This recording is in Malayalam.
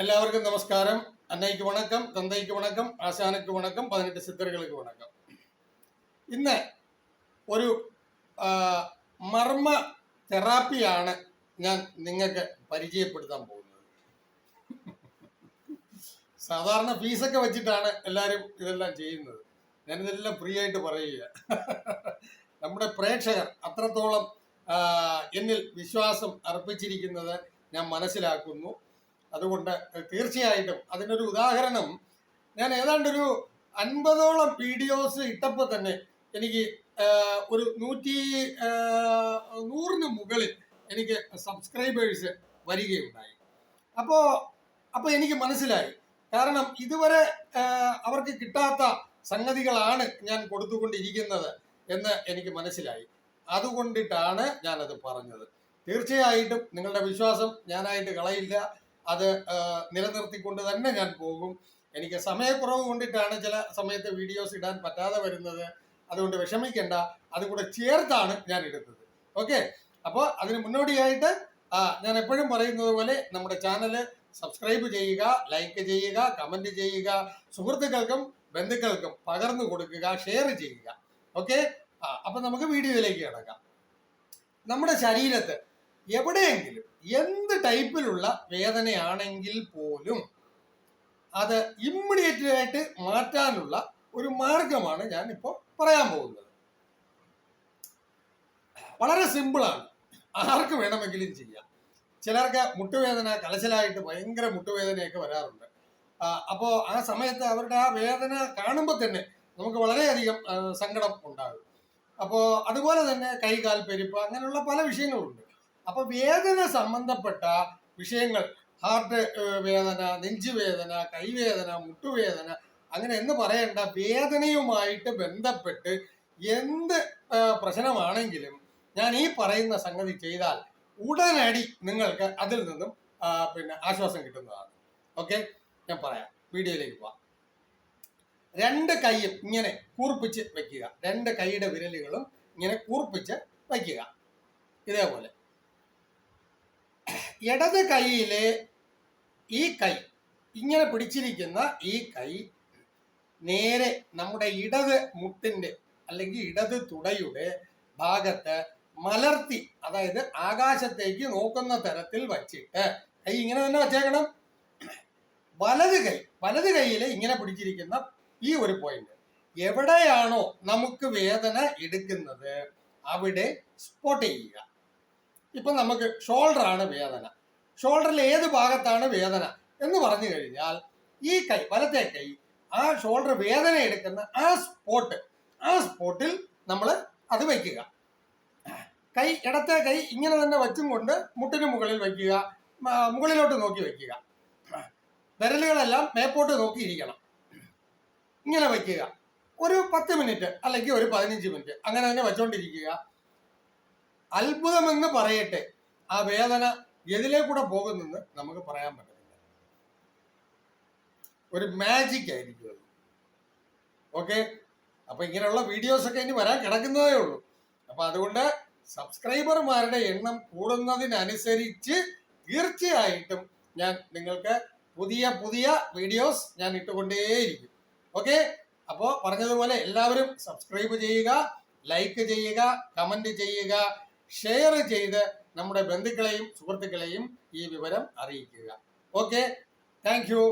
എല്ലാവർക്കും നമസ്കാരം. അന്നയ്ക്ക് വണക്കം, തന്തയ്ക്ക് വണക്കം, ആശാനക്ക് വണക്കം, 18 സിത്തറുകൾക്ക് വണക്കം. ഇന്ന് ഒരു മർമ്മ തെറാപ്പിയാണ് ഞാൻ നിങ്ങൾക്ക് പരിചയപ്പെടുത്താൻ പോകുന്നത്. സാധാരണ ഫീസൊക്കെ വെച്ചിട്ടാണ് എല്ലാവരും ഇതെല്ലാം ചെയ്യുന്നത്. ഞാനിതെല്ലാം ഫ്രീ ആയിട്ട് പറയുക. നമ്മുടെ പ്രേക്ഷകർ അത്രത്തോളം എന്നിൽ വിശ്വാസം അർപ്പിച്ചിരിക്കുന്നത് ഞാൻ മനസ്സിലാക്കുന്നു. അതുകൊണ്ട് തീർച്ചയായിട്ടും അതിനൊരു ഉദാഹരണം, ഞാൻ ഏതാണ്ടൊരു 50ഓളം വീഡിയോസ് ഇട്ടപ്പോൾ തന്നെ എനിക്ക് ഒരു 100ന് മുകളിൽ എനിക്ക് സബ്സ്ക്രൈബേഴ്സ് വരികയുണ്ടായി. അപ്പോൾ എനിക്ക് മനസ്സിലായി, കാരണം ഇതുവരെ അവർക്ക് കിട്ടാത്ത സംഗതികളാണ് ഞാൻ കൊടുത്തുകൊണ്ടിരിക്കുന്നത് എന്ന് എനിക്ക് മനസ്സിലായി. അതുകൊണ്ടിട്ടാണ് ഞാനത് പറഞ്ഞത്. തീർച്ചയായിട്ടും നിങ്ങളുടെ വിശ്വാസം ഞാനായിട്ട് കളയില്ല. അത് നിലനിർത്തിക്കൊണ്ട് തന്നെ ഞാൻ പോകും. എനിക്ക് സമയക്കുറവ് കൊണ്ടിട്ടാണ് ചില സമയത്ത് വീഡിയോസ് ഇടാൻ പറ്റാതെ വരുന്നത്. അതുകൊണ്ട് വിഷമിക്കേണ്ട, അതും കൂടെ ചേർത്താണ് ഞാൻ എടുത്തത്. ഓക്കെ, അപ്പോൾ അതിന് മുന്നോടിയായിട്ട് ഞാൻ എപ്പോഴും പറയുന്നത് പോലെ നമ്മുടെ ചാനൽ സബ്സ്ക്രൈബ് ചെയ്യുക, ലൈക്ക് ചെയ്യുക, കമന്റ് ചെയ്യുക, സുഹൃത്തുക്കൾക്കും ബന്ധുക്കൾക്കും പകർന്നു കൊടുക്കുക, ഷെയർ ചെയ്യുക. ഓക്കെ, അപ്പൊ നമുക്ക് വീഡിയോയിലേക്ക് കിടക്കാം. നമ്മുടെ ശരീരത്ത് എവിടെയെങ്കിലും എന്ത് ടൈപ്പിലുള്ള വേദനയാണെങ്കിൽ പോലും അത് ഇമ്മീഡിയറ്റ് ആയിട്ട് മാറ്റാനുള്ള ഒരു മാർഗമാണ് ഞാൻ ഇപ്പോൾ പറയാൻ പോകുന്നത്. വളരെ സിമ്പിളാണ്, ആർക്ക് വേണമെങ്കിലും ചെയ്യാം. ചിലർക്ക് മുട്ടുവേദന, കലശലായിട്ട് ഭയങ്കര മുട്ടുവേദനയൊക്കെ വരാറുണ്ട്. അപ്പോൾ ആ സമയത്ത് അവരുടെ ആ വേദന കാണുമ്പോൾ തന്നെ നമുക്ക് വളരെയധികം സങ്കടം ഉണ്ടാകും. അപ്പോൾ അതുപോലെ തന്നെ കൈകാൽ പെരുപ്പ്, അങ്ങനെയുള്ള പല വിഷയങ്ങളുണ്ട്. അപ്പൊ വേദന സംബന്ധപ്പെട്ട വിഷയങ്ങൾ, ഹാർട്ട് വേദന, നെഞ്ചുവേദന, കൈവേദന, മുട്ടുവേദന, അങ്ങനെ എന്ന് പറയേണ്ട വേദനയുമായിട്ട് ബന്ധപ്പെട്ട് എന്ത് പ്രശ്നമാണെങ്കിലും ഞാൻ ഈ പറയുന്ന സംഗതി ചെയ്താൽ ഉടനടി നിങ്ങൾക്ക് അതിൽ നിന്നും ആശ്വാസം കിട്ടുന്നതാണ്. ഓക്കെ, ഞാൻ പറയാം, വീഡിയോയിലേക്ക് പോവാം. 2 കൈയും ഇങ്ങനെ കൂർപ്പിച്ച് വെക്കുക. 2 കൈയുടെ വിരലുകളും ഇങ്ങനെ കൂർപ്പിച്ച് വയ്ക്കുക. ഇതേപോലെ ഇടത് കൈയിലെ ഈ കൈ, ഇങ്ങനെ പിടിച്ചിരിക്കുന്ന ഈ കൈ നേരെ നമ്മുടെ ഇടത് മുട്ടിന്റെ അല്ലെങ്കിൽ ഇടത് തുടയുടെ ഭാഗത്ത് മലർത്തി, അതായത് ആകാശത്തേക്ക് നോക്കുന്ന തരത്തിൽ വച്ചിട്ട് കൈ ഇങ്ങനെ തന്നെ വച്ചേക്കണം. വലത് കൈയിലെ ഇങ്ങനെ പിടിച്ചിരിക്കുന്ന ഈ ഒരു പോയിന്റ്, എവിടെയാണോ നമുക്ക് വേദന എടുക്കുന്നത് അവിടെ സ്പോട്ട് ചെയ്യുക. ഇപ്പൊ നമുക്ക് ഷോൾഡർ ആണ് വേദന, ഷോൾഡറിൽ ഏത് ഭാഗത്താണ് വേദന എന്ന് പറഞ്ഞു കഴിഞ്ഞാൽ ഈ കൈ, വലത്തെ കൈ, ആ ഷോൾഡർ വേദന എടുക്കുന്ന ആ സ്പോട്ടിൽ നമ്മൾ അത് വയ്ക്കുക. കൈ, ഇടത്തെ കൈ ഇങ്ങനെ തന്നെ വച്ചും കൊണ്ട് മുട്ടിന് മുകളിൽ വയ്ക്കുക, മുകളിലോട്ട് നോക്കി വയ്ക്കുക. വിരലുകളെല്ലാം മേപ്പോട്ട് നോക്കിയിരിക്കണം. ഇങ്ങനെ വയ്ക്കുക. ഒരു 10 മിനിറ്റ് അല്ലെങ്കിൽ ഒരു 15 മിനിറ്റ് അങ്ങനെ തന്നെ വെച്ചോണ്ടിരിക്കുക. അത്ഭുതമെന്ന് പറയട്ടെ, ആ വേദന എതിലേക്കൂടെ പോകുന്നെന്ന് നമുക്ക് പറയാൻ പറ്റുന്നില്ല. ഒരു മാജിക് ആയിരിക്കും അത്. ഓക്കെ, അപ്പൊ ഇങ്ങനെയുള്ള വീഡിയോസ് ഒക്കെ ഇനി വരാൻ കിടക്കുന്നതേ ഉള്ളൂ. അപ്പൊ അതുകൊണ്ട് സബ്സ്ക്രൈബർമാരുടെ എണ്ണം കൂടുന്നതിനനുസരിച്ച് തീർച്ചയായിട്ടും ഞാൻ നിങ്ങൾക്ക് പുതിയ വീഡിയോസ് ഞാൻ ഇട്ടുകൊണ്ടേയിരിക്കും. ഓക്കെ, അപ്പോൾ പറഞ്ഞതുപോലെ എല്ലാവരും സബ്സ്ക്രൈബ് ചെയ്യുക, ലൈക്ക് ചെയ്യുക, കമന്റ് ചെയ്യുക, ഷെയർ ചെയ്ത് നമ്മുടെ ബന്ധുക്കളെയും സുഹൃത്തുക്കളെയും ഈ വിവരം അറിയിക്കുക. Okay, thank you.